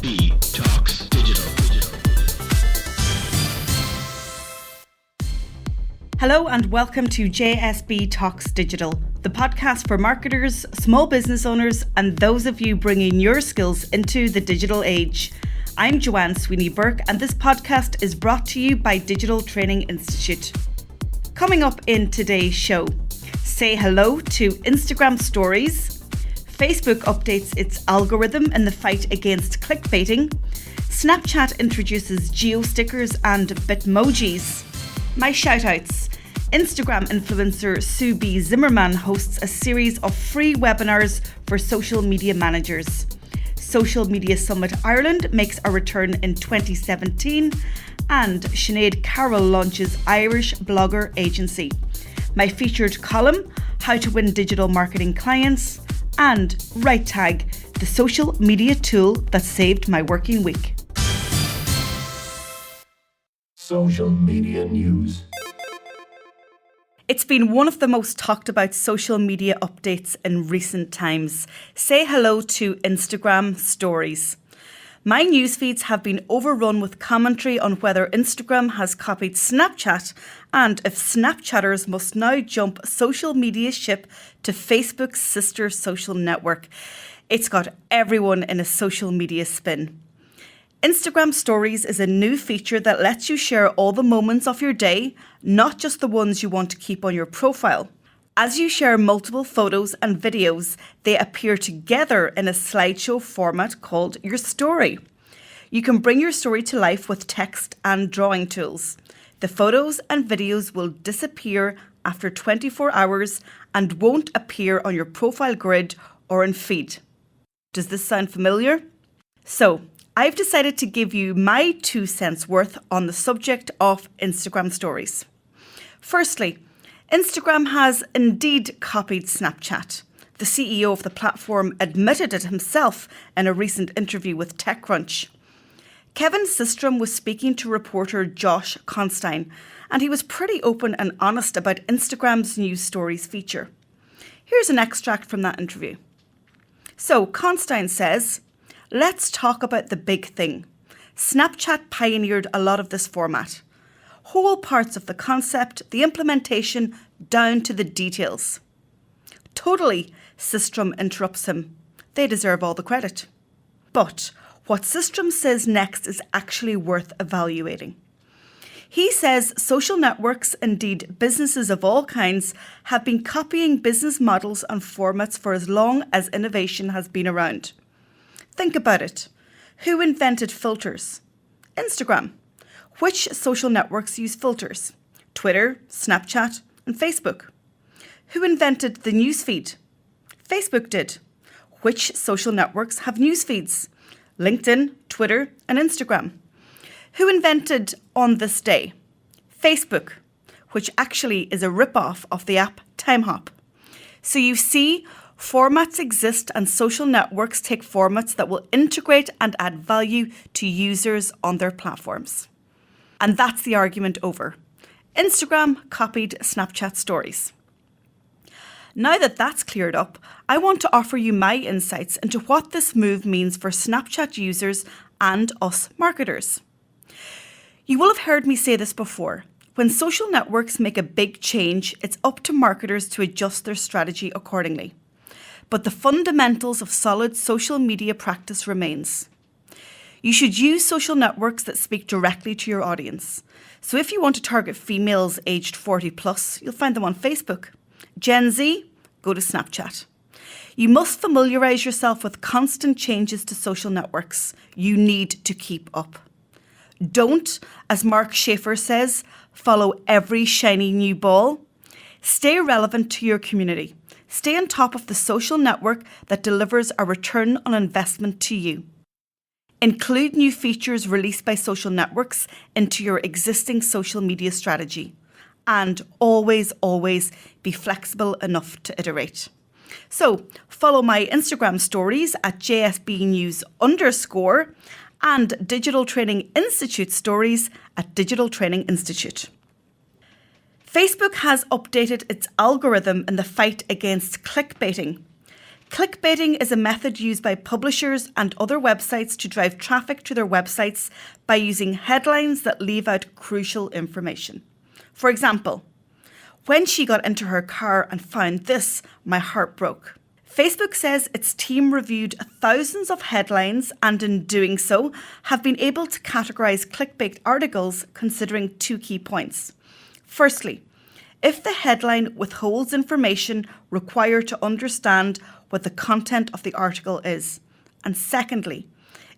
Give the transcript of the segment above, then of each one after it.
JSB Talks Digital. Hello and welcome to JSB Talks Digital, the podcast for marketers, small business owners, and those of you bringing your skills into the digital age. I'm Joanne Sweeney-Burke, and this podcast is brought to you by Digital Training Institute. Coming up in today's show, say hello to Instagram stories. Facebook updates its algorithm in the fight against clickbaiting. Snapchat introduces geo stickers and Bitmojis. My shoutouts. Instagram influencer Sue B. Zimmerman hosts a series of free webinars for social media managers. Social Media Summit Ireland makes a return in 2017, and Sinead Carroll launches Irish blogger agency. My featured column, How to Win Digital Marketing Clients, and Right Tag, the social media tool that saved my working week. Social media news. It's been one of the most talked about social media updates in recent times. Say hello to Instagram stories. My news feeds have been overrun with commentary on whether Instagram has copied Snapchat and if Snapchatters must now jump social media ship to Facebook's sister social network. It's got everyone in a social media spin. Instagram Stories is a new feature that lets you share all the moments of your day, not just the ones you want to keep on your profile. As you share multiple photos and videos, they appear together in a slideshow format called your story. You can bring your story to life with text and drawing tools. The photos and videos will disappear after 24 hours and won't appear on your profile grid or in feed. Does this sound familiar? So, I've decided to give you my 2 cents worth on the subject of Instagram stories. Firstly, Instagram has indeed copied Snapchat. The CEO of the platform admitted it himself in a recent interview with TechCrunch. Kevin Systrom was speaking to reporter Josh Constine, and he was pretty open and honest about Instagram's new stories feature. Here's an extract from that interview. So, Constine says, "Let's talk about the big thing. Snapchat pioneered a lot of this format. Whole parts of the concept, the implementation, down to the details." "Totally," Systrom interrupts him. "They deserve all the credit." But what Systrom says next is actually worth evaluating. He says social networks, indeed businesses of all kinds, have been copying business models and formats for as long as innovation has been around. Think about it. Who invented filters? Instagram. Which social networks use filters? Twitter, Snapchat, and Facebook. Who invented the newsfeed? Facebook did. Which social networks have news feeds? LinkedIn, Twitter, and Instagram. Who invented On This Day? Facebook, which actually is a rip-off of the app TimeHop. So you see, formats exist and social networks take formats that will integrate and add value to users on their platforms. And that's the argument over. Instagram copied Snapchat stories. Now that that's cleared up, I want to offer you my insights into what this move means for Snapchat users and us marketers. You will have heard me say this before. When social networks make a big change, it's up to marketers to adjust their strategy accordingly. But the fundamentals of solid social media practice remains. You should use social networks that speak directly to your audience. So if you want to target females aged 40 plus, you'll find them on Facebook. Gen Z, go to Snapchat. You must familiarise yourself with constant changes to social networks. You need to keep up. Don't, as Mark Schaefer says, follow every shiny new ball. Stay relevant to your community. Stay on top of the social network that delivers a return on investment to you. Include new features released by social networks into your existing social media strategy. And always be flexible enough to iterate. So follow my Instagram stories at JSB_News_ and Digital Training Institute stories at Digital Training Institute. Facebook has updated its algorithm in the fight against clickbaiting. Clickbaiting is a method used by publishers and other websites to drive traffic to their websites by using headlines that leave out crucial information. For example, when she got into her car and found this, my heart broke. Facebook says its team reviewed thousands of headlines and in doing so have been able to categorise clickbait articles considering two key points. Firstly, if the headline withholds information required to understand what the content of the article is. And secondly,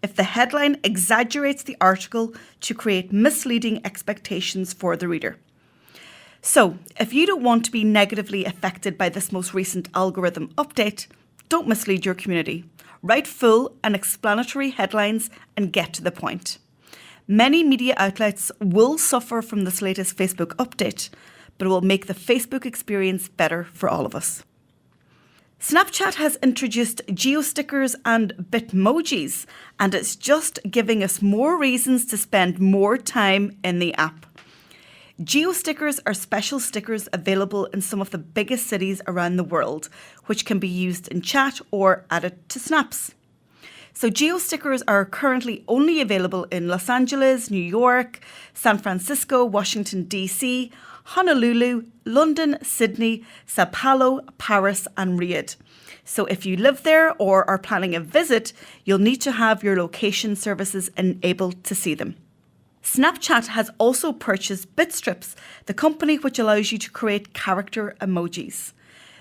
if the headline exaggerates the article to create misleading expectations for the reader. So, if you don't want to be negatively affected by this most recent algorithm update, don't mislead your community. Write full and explanatory headlines and get to the point. Many media outlets will suffer from this latest Facebook update, but it will make the Facebook experience better for all of us. Snapchat has introduced geostickers and Bitmojis, and it's just giving us more reasons to spend more time in the app. Geostickers are special stickers available in some of the biggest cities around the world, which can be used in chat or added to snaps. So geostickers are currently only available in Los Angeles, New York, San Francisco, Washington, DC, Honolulu, London, Sydney, Sao Paulo, Paris and Riyadh. So if you live there or are planning a visit, you'll need to have your location services enabled to see them. Snapchat has also purchased Bitstrips, the company which allows you to create character emojis.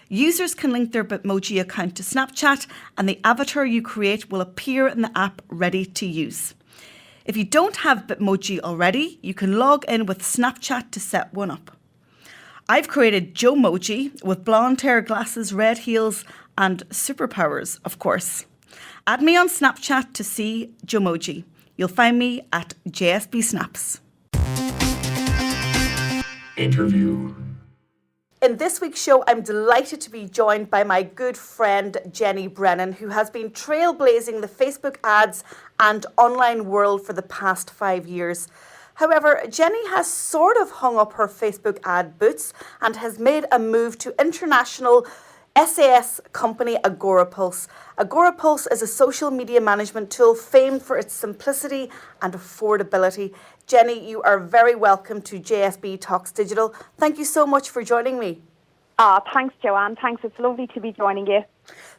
Users can link their Bitmoji account to Snapchat and the avatar you create will appear in the app ready to use. If you don't have Bitmoji already, you can log in with Snapchat to set one up. I've created Joemoji with blonde hair, glasses, red heels and superpowers, of course. Add me on Snapchat to see Joemoji. You'll find me at JSB Snaps. Interview. In this week's show, I'm delighted to be joined by my good friend Jenny Brennan, who has been trailblazing the Facebook ads and online world for the past 5 years. However, Jenny has sort of hung up her Facebook ad boots and has made a move to international SAS company Agora Pulse. Agora Pulse is a social media management tool famed for its simplicity and affordability. Jenny, you are very welcome to JSB Talks Digital. Thank you so much for joining me. Thanks, Joanne. Thanks. It's lovely to be joining you.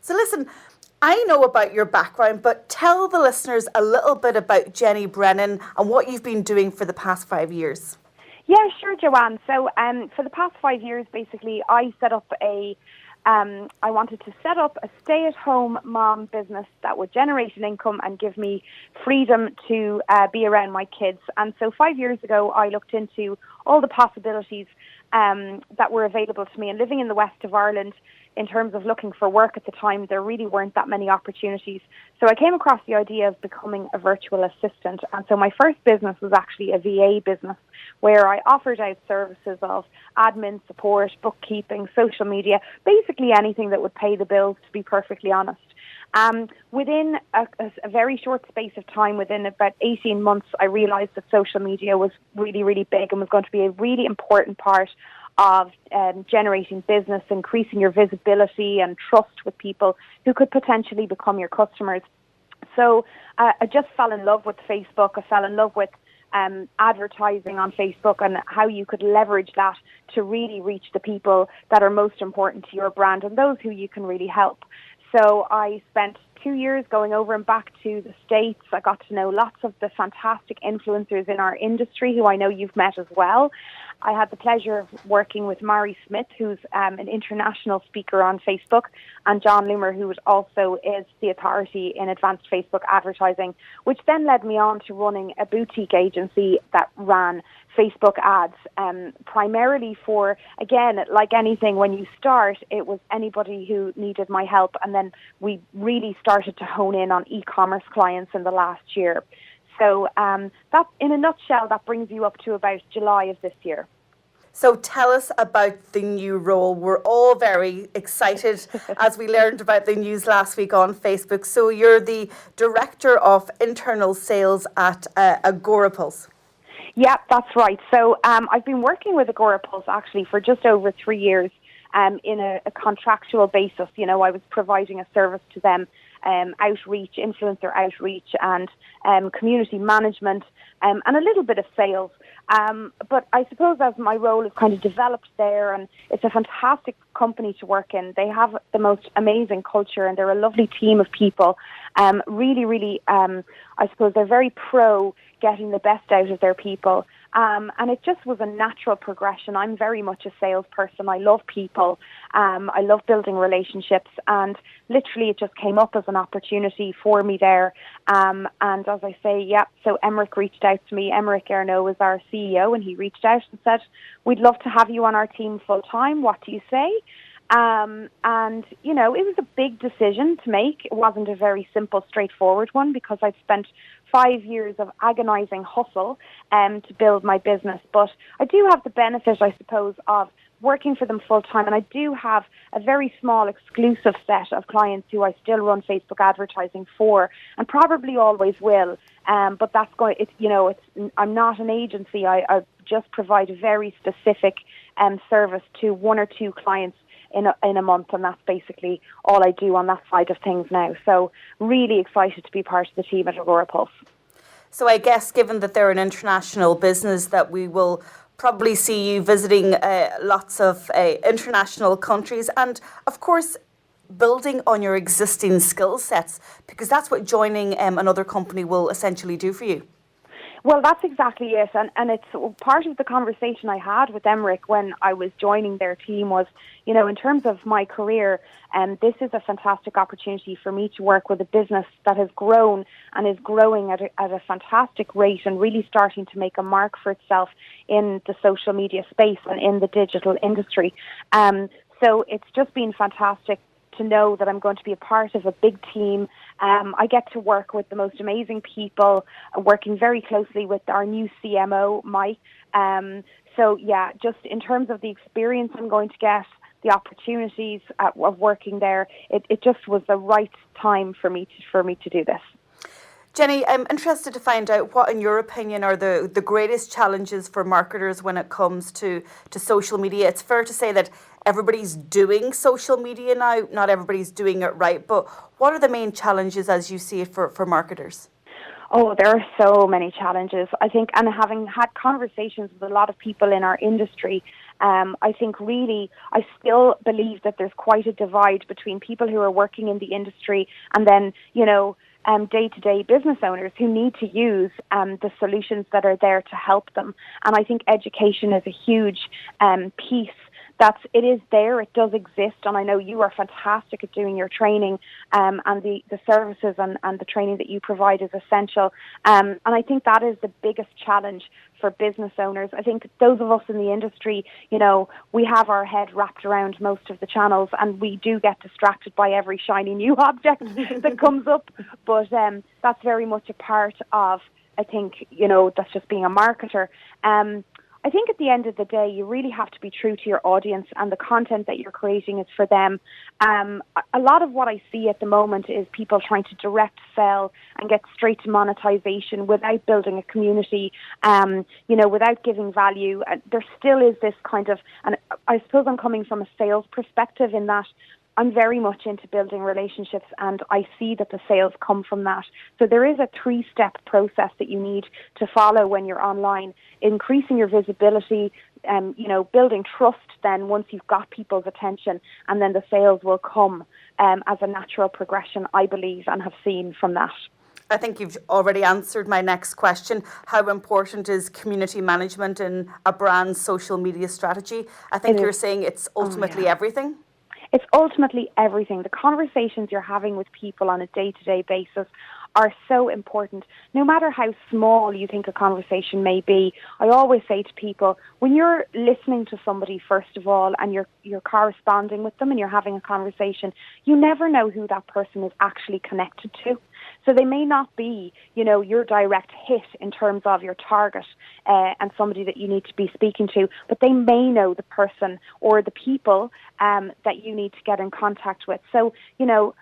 So listen, I know about your background, but tell the listeners a little bit about Jenny Brennan and what you've been doing for the past 5 years. Yeah, sure, Joanne. So for the past 5 years, basically, I wanted to set up a stay-at-home mom business that would generate an income and give me freedom to be around my kids. And so 5 years ago, I looked into all the possibilities that were available to me. And living in the west of Ireland, in terms of looking for work at the time, there really weren't that many opportunities. So I came across the idea of becoming a virtual assistant. And so my first business was actually a VA business where I offered out services of admin, support, bookkeeping, social media, basically anything that would pay the bills, to be perfectly honest. Within a very short space of time, within about 18 months, I realised that social media was really, really big and was going to be a really important part of generating business, increasing your visibility and trust with people who could potentially become your customers. So I just fell in love with Facebook. I fell in love with advertising on Facebook and how you could leverage that to really reach the people that are most important to your brand and those who you can really help. So I spent 2 years going over and back to the States. I got to know lots of the fantastic influencers in our industry who I know you've met as well. I had the pleasure of working with Mari Smith, who's an international speaker on Facebook, and John Loomer, who also is the authority in advanced Facebook advertising, which then led me on to running a boutique agency that ran Facebook ads, primarily for, again, like anything, when you start, it was anybody who needed my help. And then we really started to hone in on e-commerce clients in the last year. So that, in a nutshell, that brings you up to about July of this year. So tell us about the new role. We're all very excited as we learned about the news last week on Facebook. So you're the Director of Internal Sales at Agora Pulse. Yeah, that's right. So I've been working with Agora Pulse actually for just over 3 years. in a contractual basis. You know, I was providing a service to them, outreach, influencer outreach, and community management, and a little bit of sales. But I suppose as my role has kind of developed there, and it's a fantastic company to work in. They have the most amazing culture, and they're a lovely team of people. Really, I suppose they're very pro getting the best out of their people. And it just was a natural progression. I'm very much a salesperson. I love people. I love building relationships. And literally it just came up as an opportunity for me there. And as I say, so Emmerich reached out to me. Emmerich Ernaud is our CEO, and he reached out and said, we'd love to have you on our team full time. What do you say? And, you know, it was a big decision to make. It wasn't a very simple, straightforward one, because I'd spent 5 years of agonizing hustle to build my business. But I do have the benefit, I suppose, of working for them full time, and I do have a very small exclusive set of clients who I still run Facebook advertising for, and probably always will. But that's going. I'm not an agency. I just provide a very specific service to one or two clients in a month, and that's basically all I do on that side of things now. So really excited to be part of the team at Agora Pulse. So I guess, given that they're an international business, that we will probably see you visiting lots of international countries, and of course building on your existing skill sets, because that's what joining another company will essentially do for you. Well, that's exactly it. And it's part of the conversation I had with Emmerich when I was joining their team was, you know, in terms of my career, this is a fantastic opportunity for me to work with a business that has grown and is growing at a fantastic rate and really starting to make a mark for itself in the social media space and in the digital industry. So it's just been fantastic to know that I'm going to be a part of a big team. I get to work with the most amazing people, working very closely with our new CMO, Mike. So yeah, just in terms of the experience I'm going to get, the opportunities of working there, it just was the right time for me to do this. Jenny, I'm interested to find out what, in your opinion, are the greatest challenges for marketers when it comes to social media. It's fair to say that everybody's doing social media now. Not everybody's doing it right. But what are the main challenges as you see it for marketers? Oh, there are so many challenges, I think, and having had conversations with a lot of people in our industry, I think really I still believe that there's quite a divide between people who are working in the industry and then, you know, day-to-day business owners who need to use the solutions that are there to help them. And I think education is a huge piece. It is there, it does exist, and I know you are fantastic at doing your training, and the services and the training that you provide is essential. And I think that is the biggest challenge for business owners. I think those of us in the industry, you know, we have our head wrapped around most of the channels, and we do get distracted by every shiny new object that comes up. But that's very much a part of, I think, you know, that's just being a marketer. I think at the end of the day, you really have to be true to your audience, and the content that you're creating is for them. A lot of what I see at the moment is people trying to direct sell and get straight to monetization without building a community, you know, without giving value. There still is this kind of, and I suppose I'm coming from a sales perspective in that I'm very much into building relationships, and I see that the sales come from that. So there is a 3-step process that you need to follow when you're online: increasing your visibility, you know, building trust then once you've got people's attention, and then the sales will come as a natural progression, I believe, and have seen from that. I think you've already answered my next question. How important is community management in a brand's social media strategy? I think you're saying it's ultimately everything. It's ultimately everything. The conversations you're having with people on a day-to-day basis are so important. No matter how small you think a conversation may be, I always say to people, when you're listening to somebody, first of all, and you're corresponding with them and you're having a conversation, you never know who that person is actually connected to. So they may not be, you know, your direct hit in terms of your target and somebody that you need to be speaking to, but they may know the person or the people that you need to get in contact with. So, you know,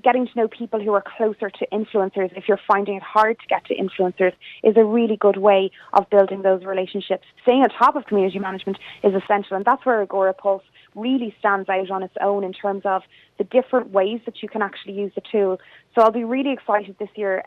getting to know people who are closer to influencers, if you're finding it hard to get to influencers, is a really good way of building those relationships. Staying on top of community management is essential, and that's where Agora Pulse, really stands out on its own in terms of the different ways that you can actually use the tool. So I'll be really excited this year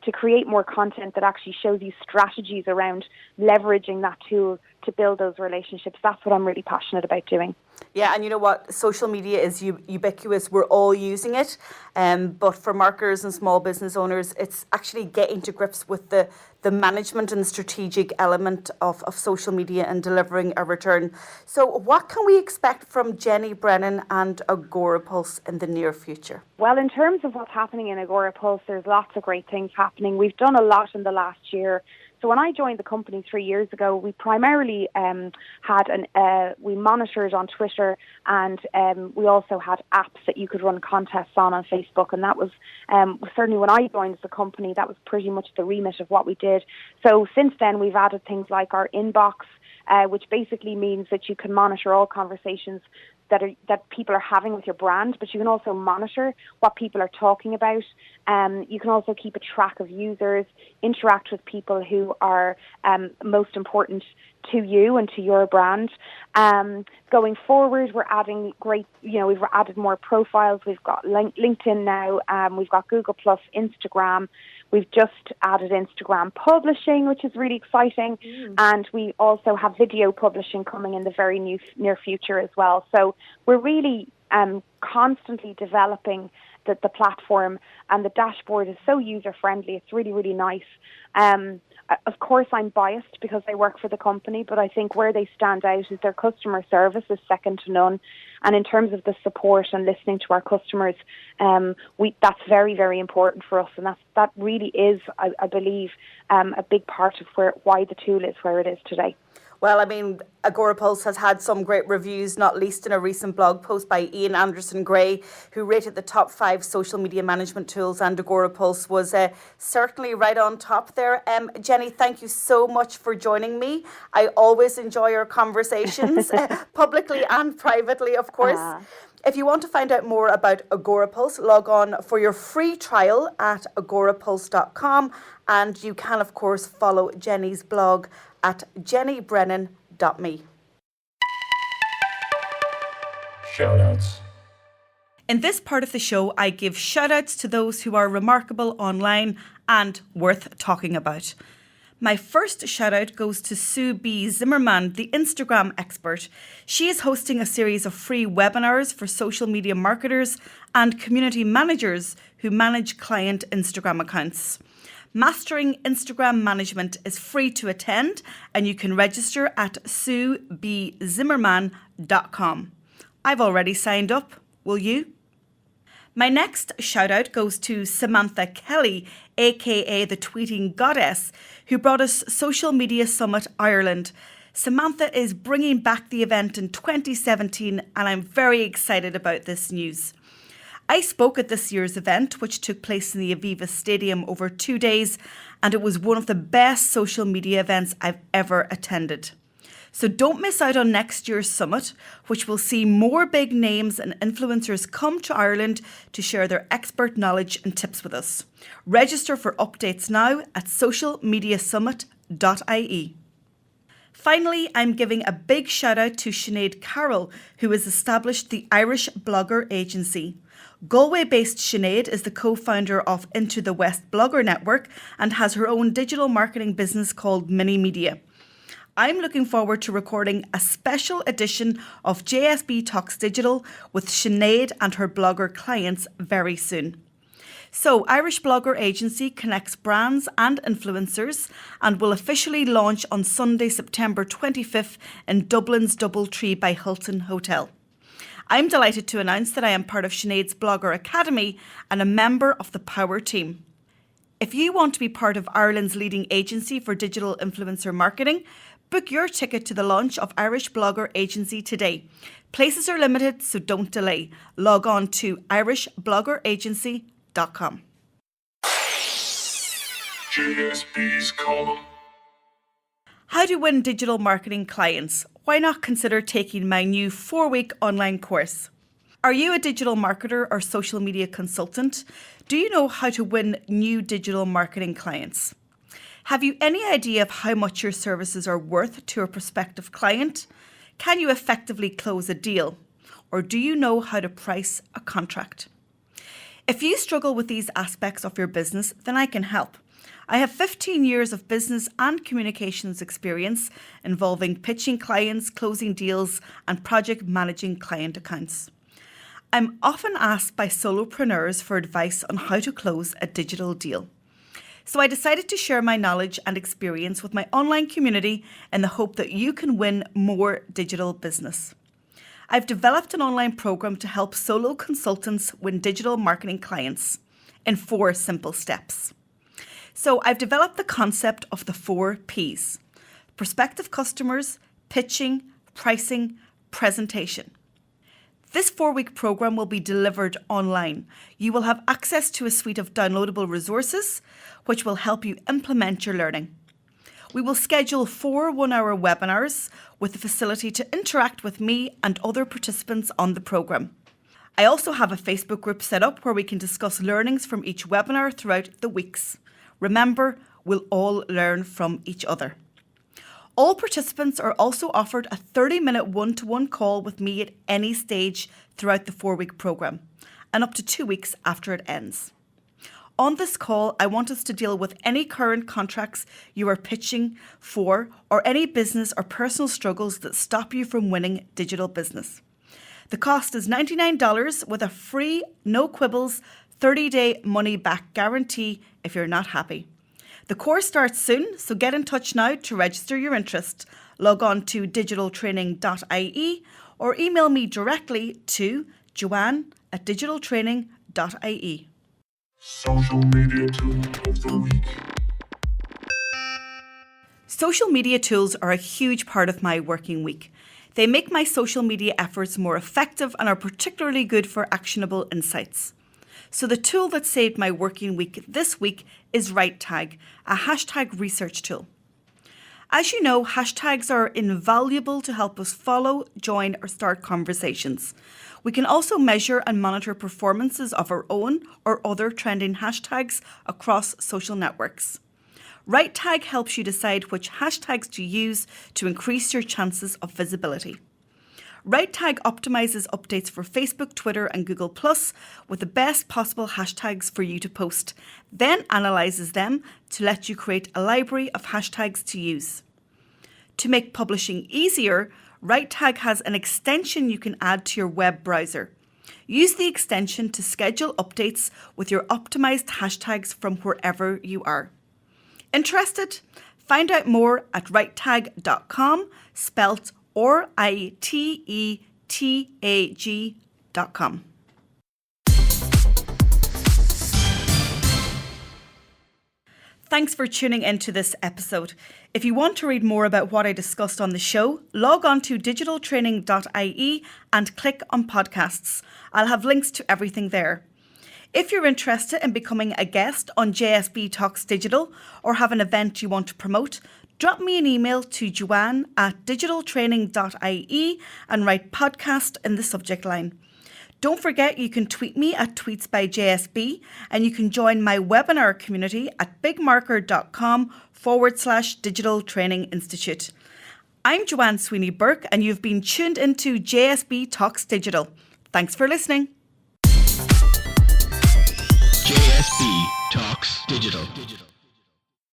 to create more content that actually shows you strategies around leveraging that tool to build those relationships. That's what I'm really passionate about doing. Yeah, and you know what? Social media is ubiquitous. We're all using it. But for marketers and small business owners, it's actually getting to grips with the management and strategic element of social media and delivering a return. So what can we expect from Jenny Brennan and Agora Pulse in the near future? Well, in terms of what's happening in Agora Pulse, there's lots of great things happening. We've done a lot in the last year. So when I joined the company 3 years ago, we primarily we monitored on Twitter, and we also had apps that you could run contests on Facebook. And that was certainly when I joined the company, that was pretty much the remit of what we did. So since then, we've added things like our inbox, which basically means that you can monitor all conversations that people are having with your brand, but you can also monitor what people are talking about. You can also keep a track of users, interact with people who are most important to you and to your brand. Going forward, we're adding we've added more profiles. We've got LinkedIn now. We've got Google Plus, Instagram. We've just added Instagram publishing, which is really exciting. And we also have video publishing coming in the very near future as well. So we're really constantly developing the platform, and the dashboard is so user-friendly. It's really, really nice. Of course, I'm biased because I work for the company, but I think where they stand out is their customer service is second to none. And in terms of the support and listening to our customers, that's very, very important for us. And that really is, I believe, a big part of why the tool is where it is today. Well, I mean, Agora Pulse has had some great reviews, not least in a recent blog post by Ian Anderson Gray, who rated the top 5 social media management tools, and Agora Pulse was certainly right on top there. Jenny, thank you so much for joining me. I always enjoy our conversations, publicly and privately, of course. If you want to find out more about Agora Pulse, log on for your free trial at agorapulse.com, and you can, of course, follow Jenny's blog at jennybrennan.me. Shoutouts. In this part of the show, I give shoutouts to those who are remarkable online and worth talking about. My first shoutout goes to Sue B. Zimmerman, the Instagram expert. She is hosting a series of free webinars for social media marketers and community managers who manage client Instagram accounts. Mastering Instagram Management is free to attend, and you can register at suebzimmerman.com. I've already signed up. Will you? My next shout out goes to Samantha Kelly, aka the Tweeting Goddess, who brought us Social Media Summit Ireland. Samantha is bringing back the event in 2017, and I'm very excited about this news. I spoke at this year's event, which took place in the Aviva Stadium over 2 days, and it was one of the best social media events I've ever attended. So don't miss out on next year's summit, which will see more big names and influencers come to Ireland to share their expert knowledge and tips with us. Register for updates now at socialmediasummit.ie. Finally, I'm giving a big shout out to Sinead Carroll, who has established the Irish Blogger Agency. Galway-based Sinead is the co-founder of Into the West Blogger Network and has her own digital marketing business called Mini Media. I'm looking forward to recording a special edition of JSB Talks Digital with Sinead and her blogger clients very soon. So, Irish Blogger Agency connects brands and influencers and will officially launch on Sunday, September 25th in Dublin's Doubletree by Hilton Hotel. I'm delighted to announce that I am part of Sinead's Blogger Academy and a member of the Power team. If you want to be part of Ireland's leading agency for digital influencer marketing, book your ticket to the launch of Irish Blogger Agency today. Places are limited, so don't delay. Log on to irishbloggeragency.com. JSB's column. How to win digital marketing clients? Why not consider taking my new 4-week online course? Are you a digital marketer or social media consultant? Do you know how to win new digital marketing clients? Have you any idea of how much your services are worth to a prospective client? Can you effectively close a deal? or do you know how to price a contract? If you struggle with these aspects of your business, then I can help. I have 15 years of business and communications experience involving pitching clients, closing deals, and project managing client accounts. I'm often asked by solopreneurs for advice on how to close a digital deal. So I decided to share my knowledge and experience with my online community in the hope that you can win more digital business. I've developed an online program to help solo consultants win digital marketing clients in 4 simple steps. So I've developed the concept of the 4 Ps: prospective customers, pitching, pricing, presentation. This 4-week program will be delivered online. You will have access to a suite of downloadable resources, which will help you implement your learning. We will schedule 4 one-hour webinars with the facility to interact with me and other participants on the program. I also have a Facebook group set up where we can discuss learnings from each webinar throughout the weeks. Remember, we'll all learn from each other. All participants are also offered a 30-minute one-to-one call with me at any stage throughout the 4-week program and up to 2 weeks after it ends. On this call, I want us to deal with any current contracts you are pitching for or any business or personal struggles that stop you from winning digital business. The cost is $99 with a free, no quibbles, 30-day money-back guarantee if you're not happy. The course starts soon, so get in touch now to register your interest. Log on to digitaltraining.ie or email me directly to joanne@digitaltraining.ie. Social media tool of the week. Social media tools are a huge part of my working week. They make my social media efforts more effective and are particularly good for actionable insights. So the tool that saved my working week this week is RightTag, a hashtag research tool. As you know, hashtags are invaluable to help us follow, join, or start conversations. We can also measure and monitor performances of our own or other trending hashtags across social networks. RightTag helps you decide which hashtags to use to increase your chances of visibility. RightTag optimizes updates for Facebook, Twitter, and Google+ with the best possible hashtags for you to post, then analyzes them to let you create a library of hashtags to use. To make publishing easier, RightTag has an extension you can add to your web browser. Use the extension to schedule updates with your optimized hashtags from wherever you are. Interested? Find out more at righttag.com, spelt RITETAG.com. Thanks for tuning into this episode. If you want to read more about what I discussed on the show, log on to digitaltraining.ie and click on podcasts. I'll have links to everything there. If you're interested in becoming a guest on JSB Talks Digital or have an event you want to promote, drop me an email to joanne@digitaltraining.ie and write podcast in the subject line. Don't forget you can tweet me at Tweets by JSB and you can join my webinar community at bigmarker.com/Digital Training Institute. I'm Joanne Sweeney-Burke and you've been tuned into JSB Talks Digital. Thanks for listening. JSB Talks Digital.